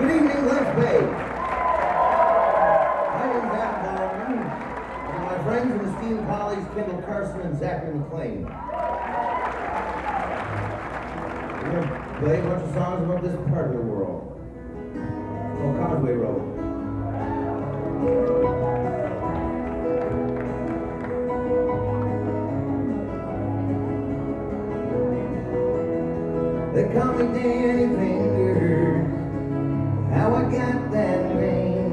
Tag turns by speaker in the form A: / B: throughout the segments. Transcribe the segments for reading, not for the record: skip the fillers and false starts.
A: Good evening, West Bay. My name is Baldwin, and my friends and esteemed colleagues Kendal Carson and MacLean. We're going to play a bunch of songs about this part of the world. It's called Causeway Road. They call me Danny Fingers. How I got that name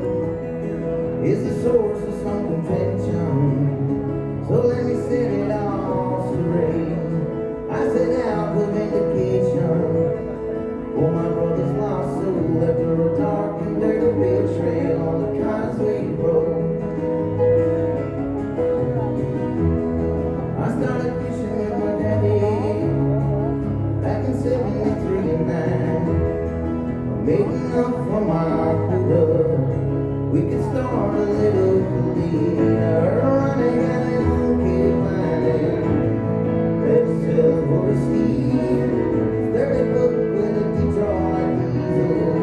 A: is the source of some contention. So let me set it all straight. I set out for vindication for my brother's lost soul after a dark and dirty betrayal on the Causeway Road. I started fishing with my daddy back in 73 and 9. Made enough for my quota. We could start a little leader running out of monkey finding. Let's sell for a steam 30 foot with a Detroit diesel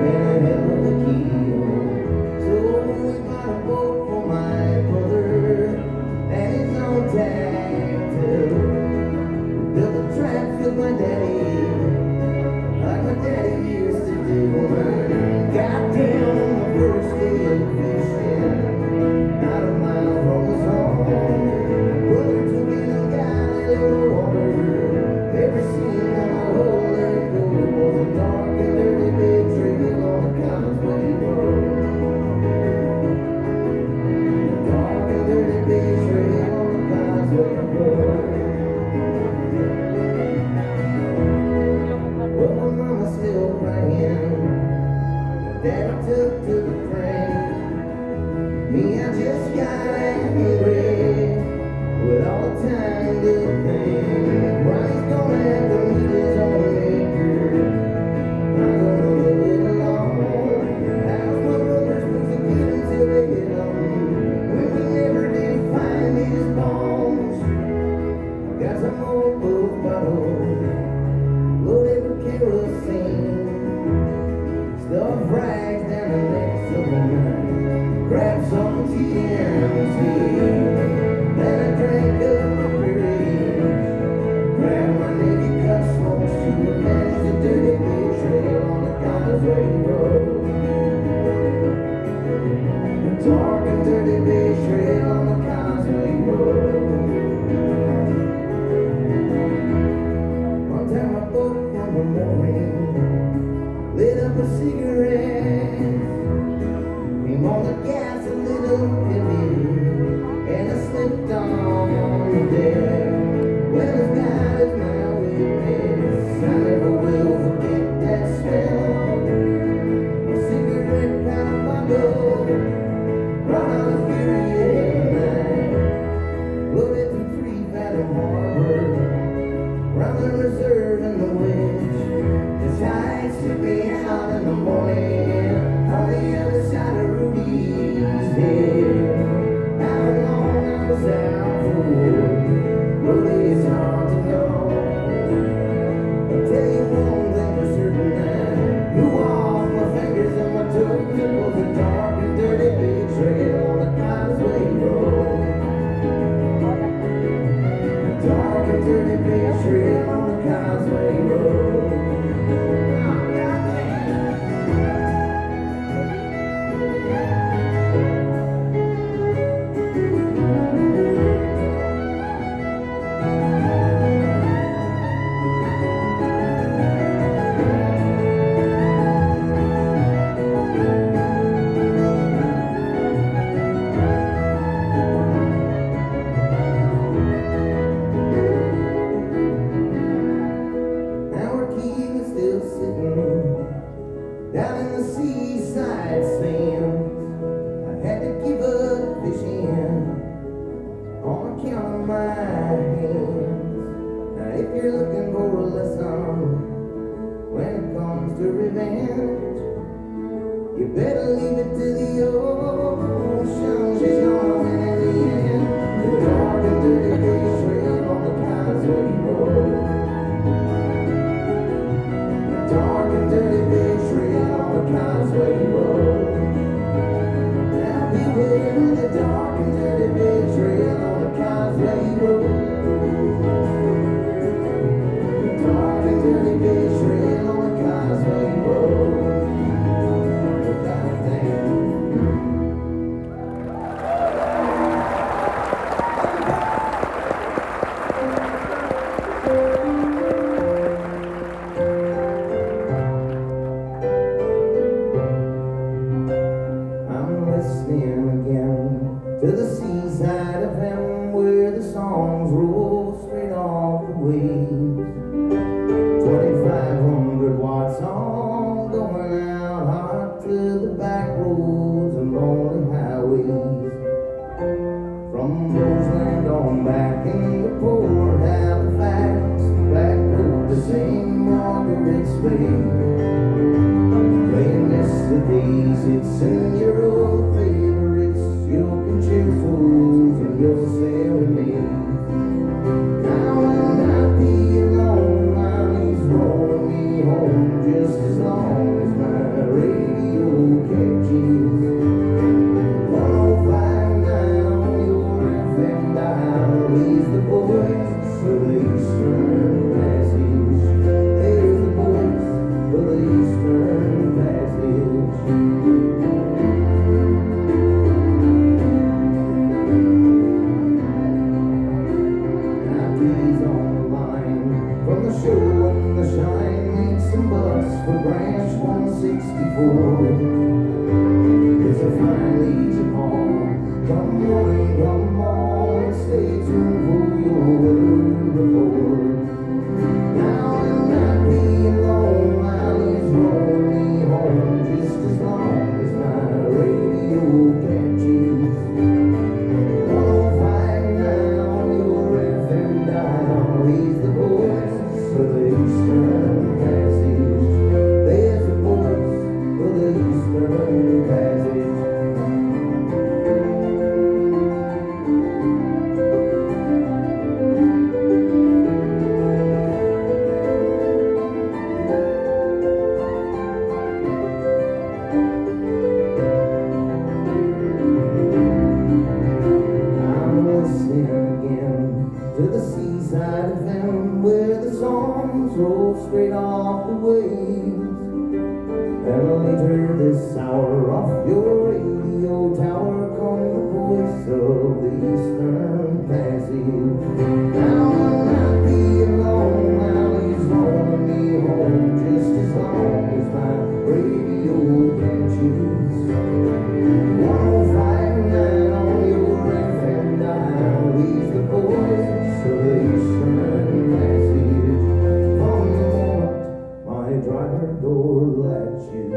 A: and a hell of a keel. So we bought a boat for my brother and his own tractor. We built a track with my daddy like my daddy used to do. Got down on the first day of fishing, not a mile from his home. Brother took in a gallon of water. Every scene on the whole let go was a dark and dirty big trail on the Causeway Road. A dark and dirty big trail on the Causeway Road. Well, my mama's still crying. Daddy took to the train. Me, I just got angry with all the time to think. Why he's gonna have to meet his own maker. I'm gonna live it alone. How's my brother supposed to get until they get home when we never did find his bones? I got some old boat bottles loaded with kerosene. Stuff rags down the necks of a man. Grab some TNT. Then I drank up the bridge. Grab my naked cut smokes to avenge the dirty betrayal on the Causeway Road. The dark and dirty betrayal on the Causeway Road. One time I woke from the morning, lit up a cigarette, came on the gas a little heavy, and I slipped on the deck. Well, as God is my witness, I never will forget that smell. A cigarette kind of bundle, brought on a fury night, loaded through 3 Fathom Harbor, round the reserve and the winch. The tide took me out in the morning on the other side of Ruby's head. How long I was out for, really it's hard to know. I'll tell you one thing for certain, I blew off my fingers and my toes. It was a dark and dirty betrayal on the Causeway Road. A dark and dirty betrayal on the Causeway Road. You better leave it to the ocean. She's gonna win in the end. The dark and dirty betrayal on the Causeway Road. The dark and dirty betrayal Causeway Road. Now beware of the dark and dirty big trail on the Causeway Road. Dark and dirty big trail on the Causeway Road. To the seaside of heaven where the songs roll straight off the waves. 2,500 watts on, going out hot to the back roads and lonely highways. From Roseland on back into Port Halifax, back road to St. Margaret's Bay. Playing yesterday's hits and your old favorites, your concertos and your serenades. Now I'll not be alone while he's rolling me home, just as long as my radio catches 105.9 on your FM dial. He's the voice of the Eastern Passage. There's the voice of the Eastern Passage. From the show and the shine, make some bucks for branch 164. It's a fine Legion Hall. Come morning, come on, stay tuned for your weather report. Now I'll not be alone while he's rolling me home, just as long as my radio catches 105.9 on your FM dial. He's the voice for the Eastern Passage. There's a voice for the Eastern Passage. I'm listening again to the seaside of heaven where the songs roll straight off the waves. And later this hour off your radio tower comes the voice of the Eastern Passage. Now I'll not be alone while he's rolling me home, just as long as my radio catches 105.9 on your FM dial. He's the voice of the Eastern Passage. From the moment my driver door latches.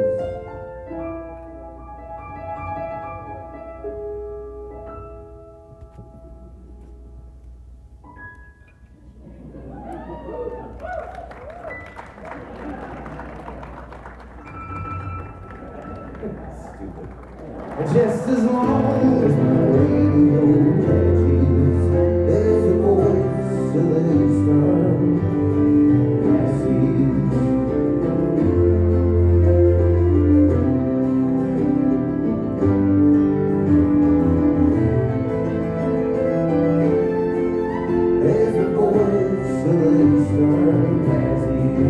A: Just as long as my radio catches, there's a voice of the Eastern Passage. There's a voice of the Eastern Passage.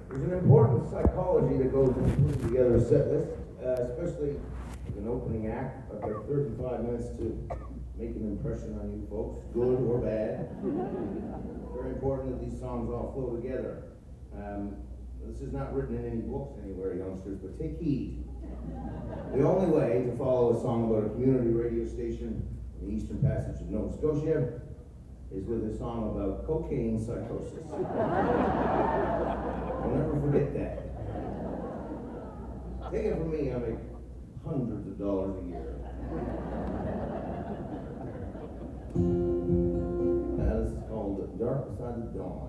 A: There's an important psychology that goes into putting together a set list, especially as an opening act. I've got 35 minutes to make an impression on you folks, good or bad. Very important that these songs all flow together. This is not written in any books anywhere, youngsters, but take heed. The only way to follow a song about a community radio station in the Eastern Passage of Nova Scotia is with a song about cocaine psychosis. I'll never forget that. Take it from me, I make hundreds of dollars a year. This is called Dark Beside the Dawn.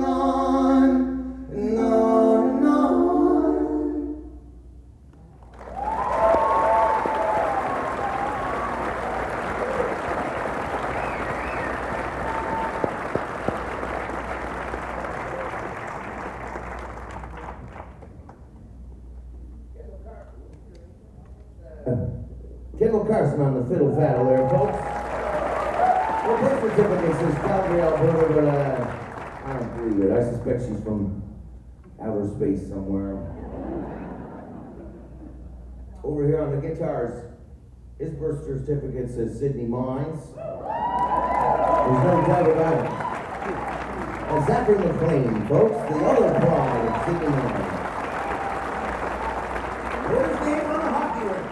A: and on and on and on. Kendal Carson on the fiddle faddle there, folks. Well, birth certificate says Calgary, Alberta, but I don't believe it. I suspect she's from outer space somewhere. Over here on the guitars, his birth certificate says Sydney Mines. There's no doubt about it. And Zachary MacLean, folks, the other pride of Sydney Mines. Where's the name on a hockey rink?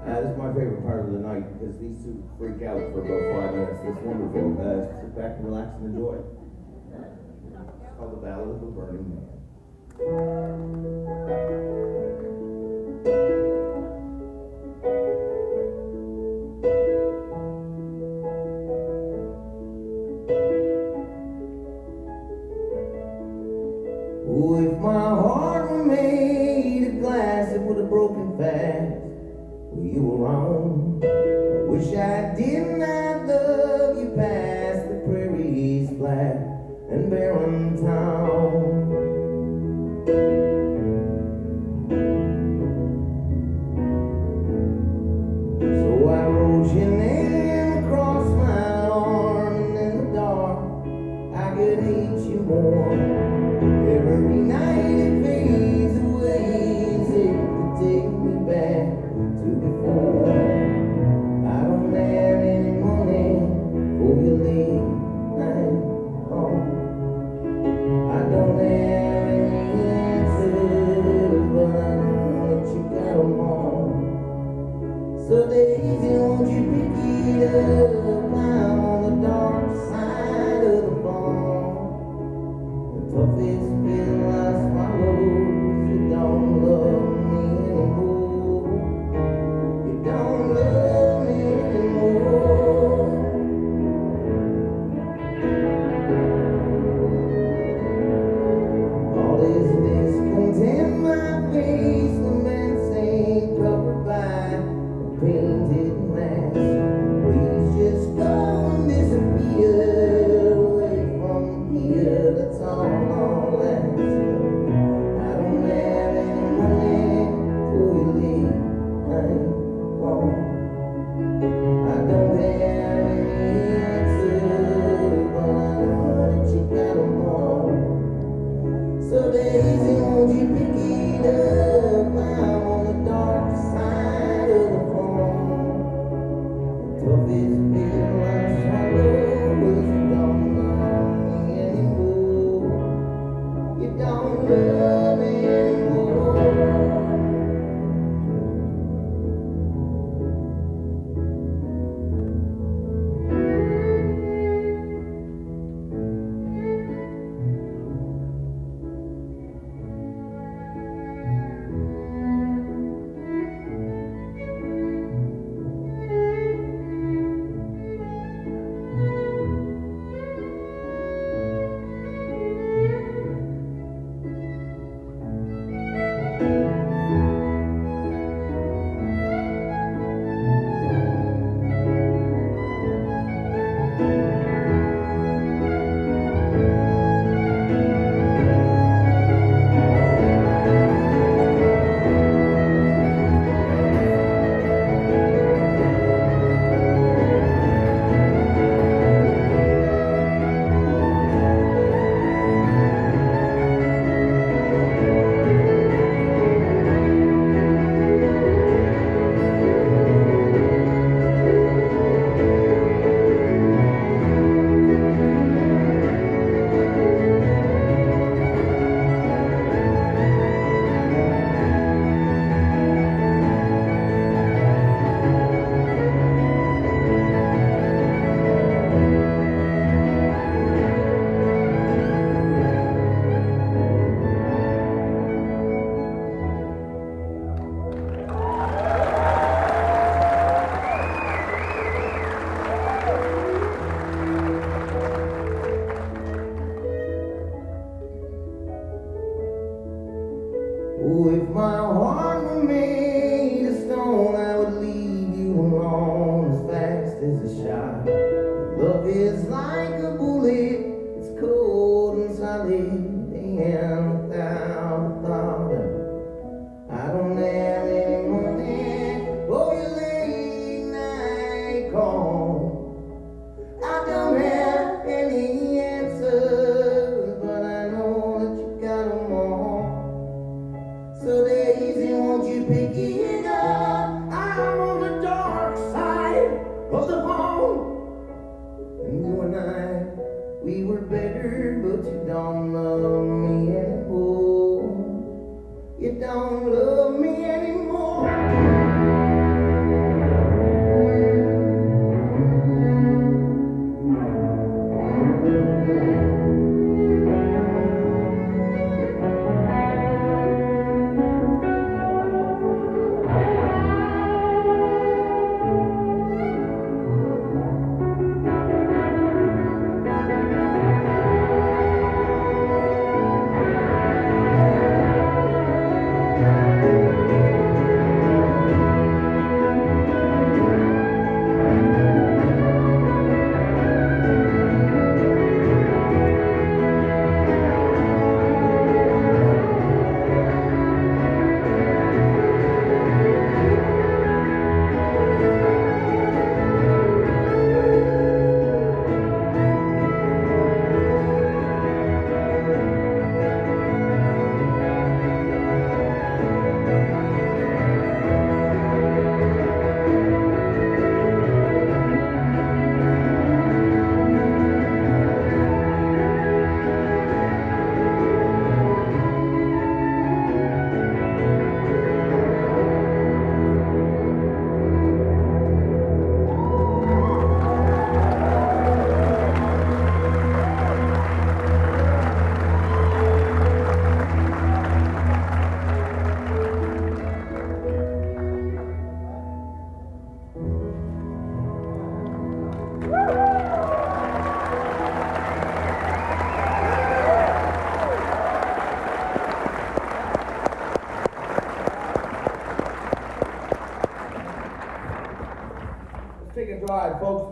A: This is my favorite part of the night because these two freak out for about 5 minutes. It's wonderful. Sit back and relax and enjoy. It's called the Ballad of the Burning Man. Oh, if my heart were made of glass, it would have broken fast. Well, you were wrong. I wish I did not love you past the prairies flat and barren town. So I wrote your name across my arm, and in the dark I could hate you more. Every night it fades away as if to take me back to before. I don't have any money for your late night call. I don't have any answers, but I know that you got them all. So Daisy, won't you pick it up? I'm on the dark side of the ball. toughest pill I swallowed. You don't love me anymore. You don't love me anymore. All this discontent, my face, the mask ain't covered by a painted mask. Please just go and disappear away from here. That's all I'll ask. I don't have any money till you leave. I don't have any answers, but I know that you got them all. So Daisy, won't you pick it up? I'm on the dark side of the phone. The toughest pill I swallowed was you don't love me anymore. You don't love me anymore. Oh, if my heart were made of stone, I would leave you alone as fast as a shot. Love is like a bullet, it's cold and solid, and without a thought. I don't have any money for your late night call. I don't have any answers, but I know that you got them all. So Daisy, won't you pick it up? I'm on the dark side of the phone. And you and I, we were better, but you don't love me anymore. You don't love me anymore.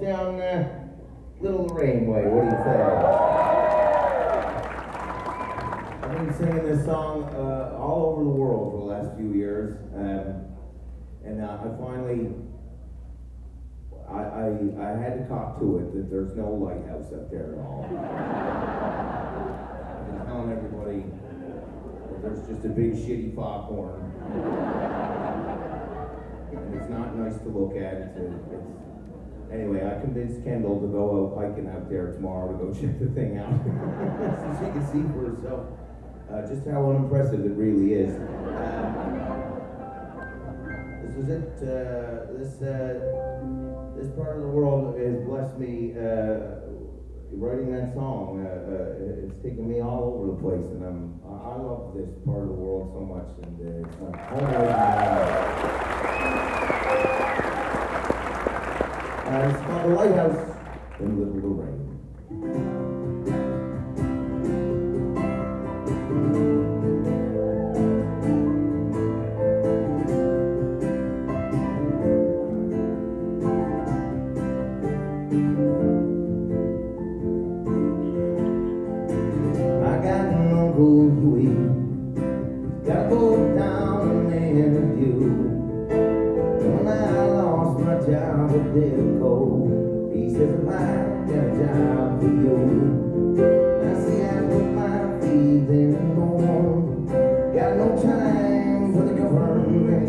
A: down Little Lorraine way. What do you say? I've been singing this song all over the world for the last few years, and I finally, I had to cop to it that there's no lighthouse up there at all. I've been telling everybody that there's just a big shitty foghorn. And it's not nice to look at. Anyway, I convinced Kendal to go out hiking out there tomorrow to go check the thing out. So she can see for herself just how unimpressive it really is. This is it. This part of the world has blessed me writing that song. It's taken me all over the place, and I love this part of the world so much, and it's like home away from home. It's called The Lighthouse in Little Lorraine. Got both down and you. When I lost my job at ENCODE, he says I got a job for you. I see I put my faith in no one. Got no time for the government.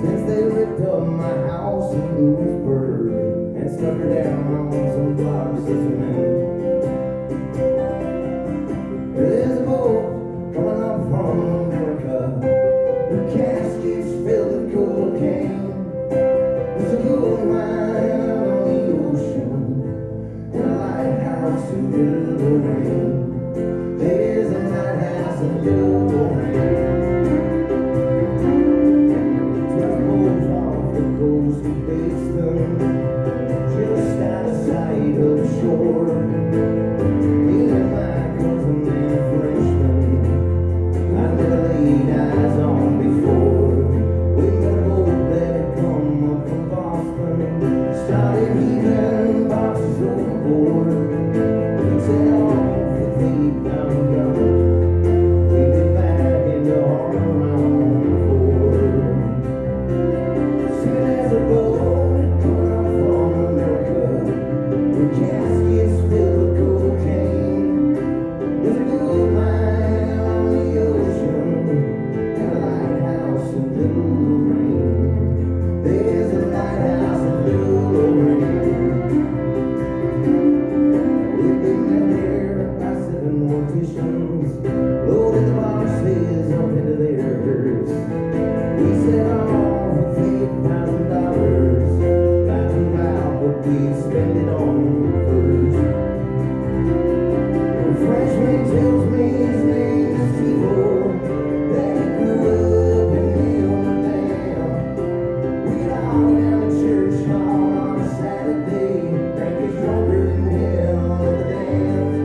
A: Since they ripped up my house in Lewisburg and stuck her down on some blocks of cement. There's a boat coming up from America. The casket's filled with cocaine. There's a gold mine out on the ocean and a lighthouse in Little Lorraine. There's a lighthouse in Little Lorraine. Tugboats off the coast of Boston, just out of sight of shore. Me and my cousin and Frenchman I never laid eyes on before. We met a boat that had come up from Boston, started heaving boxes overboard. We set off with $8,000. We'd be back in the harbor around 4. Singing as a boat coming up from America, with caskets filled with cocaine. There's a gold mine on the ocean and a lighthouse in Little Lorraine. There's a lighthouse in Little Lorraine. We've been there by 7 morticians, loaded the boxes up into theirs. We set off with $8,000, laughing about what we spend it on first. A Frenchman tells me his name is Fiddle, that he grew up in Amsterdam. We get all down to church hall on a Saturday, think it's drunker than hell at the dance.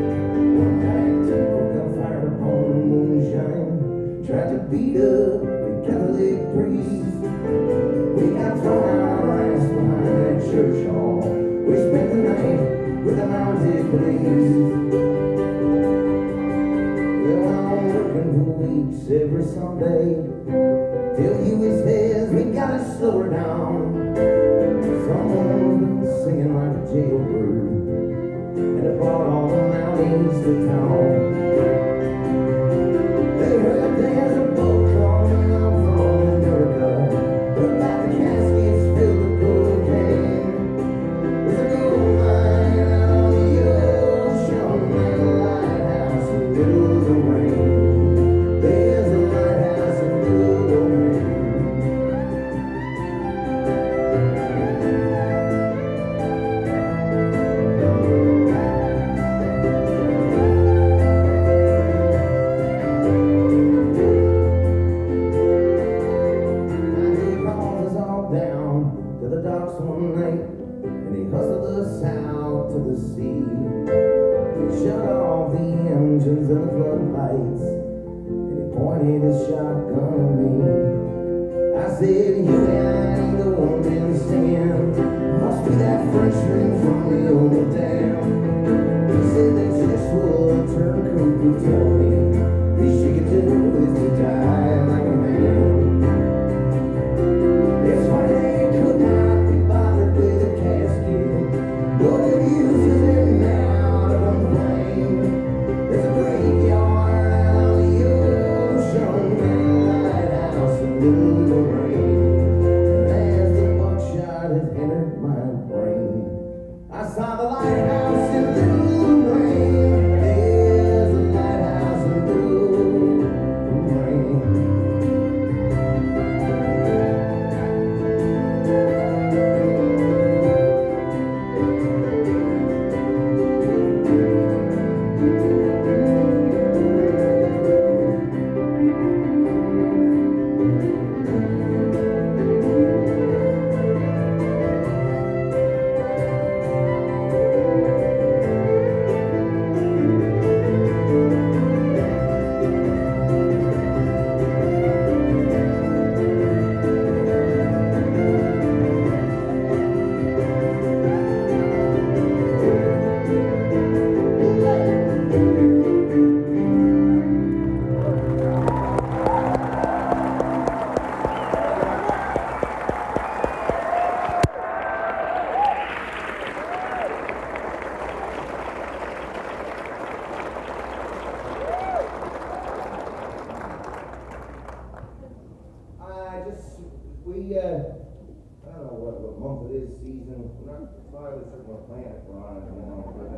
A: One night, Temple got fired upon the moonshine, tried to beat up the Catholic priest. We got thrown out on our ass behind that church hall. We spent the night with the mounted police. Well, I'm working for weeks every Sunday till Huey says we gotta slow her down. Someone's been singing like a jailbird, and it brought all the Mounties to town. They heard there's a boat coming up from America, but about the caskets filled with cocaine. There's a gold mine out on the ocean and a lighthouse in Little Lorraine. There's a lighthouse in Little Lorraine. He calls us all down to the docks one night, and he hustled us out to the sea. He shut off the engines and the floodlights, and he pointed his shotgun at me. I said, you ain't the one man singing. Must be that Frenchman from the old dam. He said that Joshua Turncoat who told me least you can do is to die like a man. It's funny they could not be bothered with a casket, but it uses them now to complain. There's a graveyard out on the ocean and a lighthouse in Lorraine. And as the buckshot has entered my brain, I saw the lighthouse in Lorraine. There's a lighthouse in Lorraine. I don't know what month it is, season. We're not entirely certain what planet we're on at the moment, but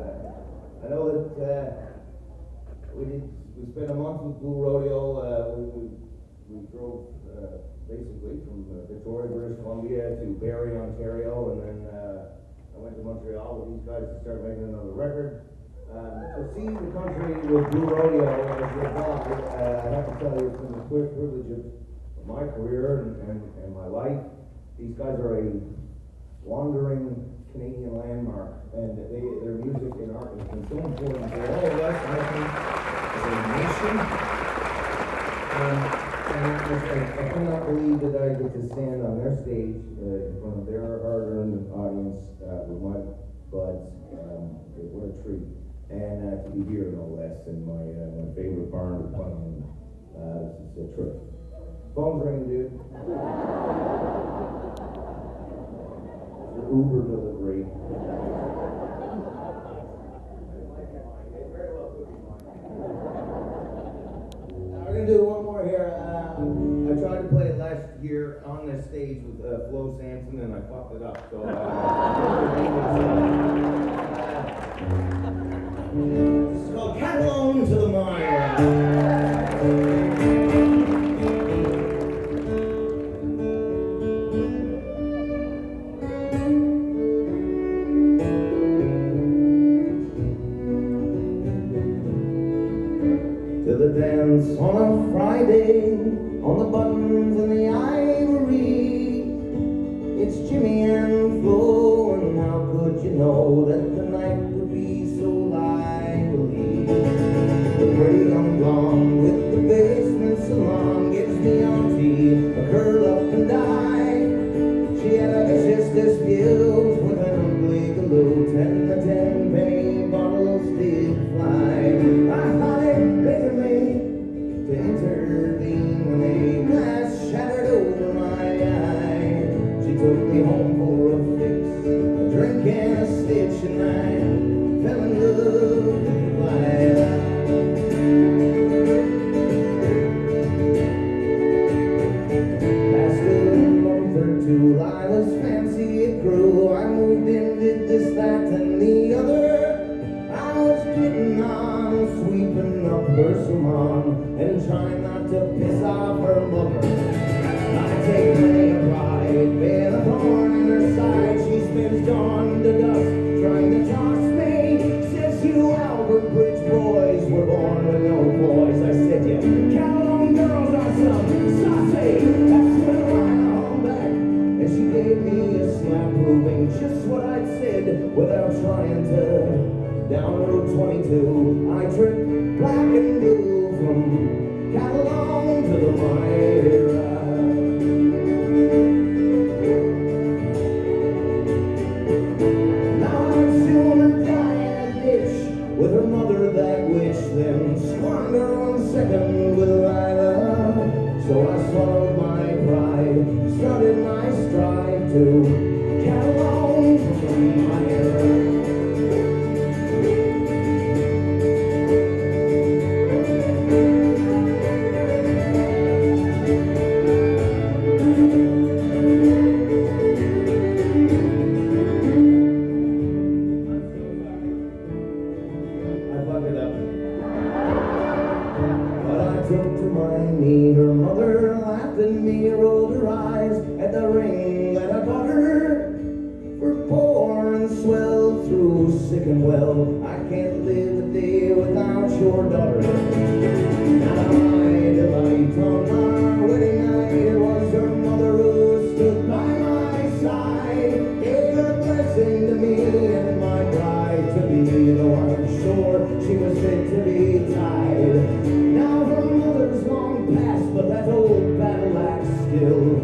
A: I know that we spent a month with Blue Rodeo. We drove basically from Victoria, British Columbia to Barrie, Ontario, and then I went to Montreal with these guys to start making another record. To see the country with Blue Rodeo as your dog, I have to tell you, it's been a privilege of my career and my life. These guys are a wandering Canadian landmark, and their music and art has been so important for all of us, I think, as a nation. And I cannot believe that I get to stand on their stage in front of their hard-earned audience with my buds. What a treat. And to be here, no less, in my favorite barn to play in. This is a trip. Phone's ringing, dude. Uber delivery. We're gonna do one more here. I tried to play it last year on this stage with Flo Sampson, and I fucked it up. So it's called Catalone To The Mira. Dance on a Friday, on the buttons and the ivory. It's Jimmy and Flo, and how could you know that the night would be so lively? The pretty young blonde with the basement salon gives me auntie a curl up and die. She had a vicious dispute with an ugly galoot, and the 10-penny bottles did fly. I thought it bigger me to intervene when a glass shattered over my eye. She took me home for a fix, a drink and a stitch, and I fell in love with life. Past a month or two, Lila's fancy it grew. I moved in, did this, that, and the other. I was getting on, sweeping up her salon, and trying not to piss off her mother. I take many a ride, bear a thorn in her side. She spins dawn to dusk, trying to toss me. Says you Albert Bridge boys were born with no boys. I said you Catalone girls are some saucy. That's when I hung back, and she gave me a slap, proving just what I'd said without trying to. Down Route 22, I tripped black and blue from Catalone to the Mira. So I swallowed my pride, started my stride to Catalone To The Mira. Her mother laughed at me, rolled her eyes at the ring that I bought her. For poor and swell, through sick and well, I can't live a day without your daughter. Now I delight on our wedding night, it was her mother who stood by my side, gave her blessing to me and my bride to be, though I'm sure she was fit to be tied. Now her mother's long past, but that old battle axe still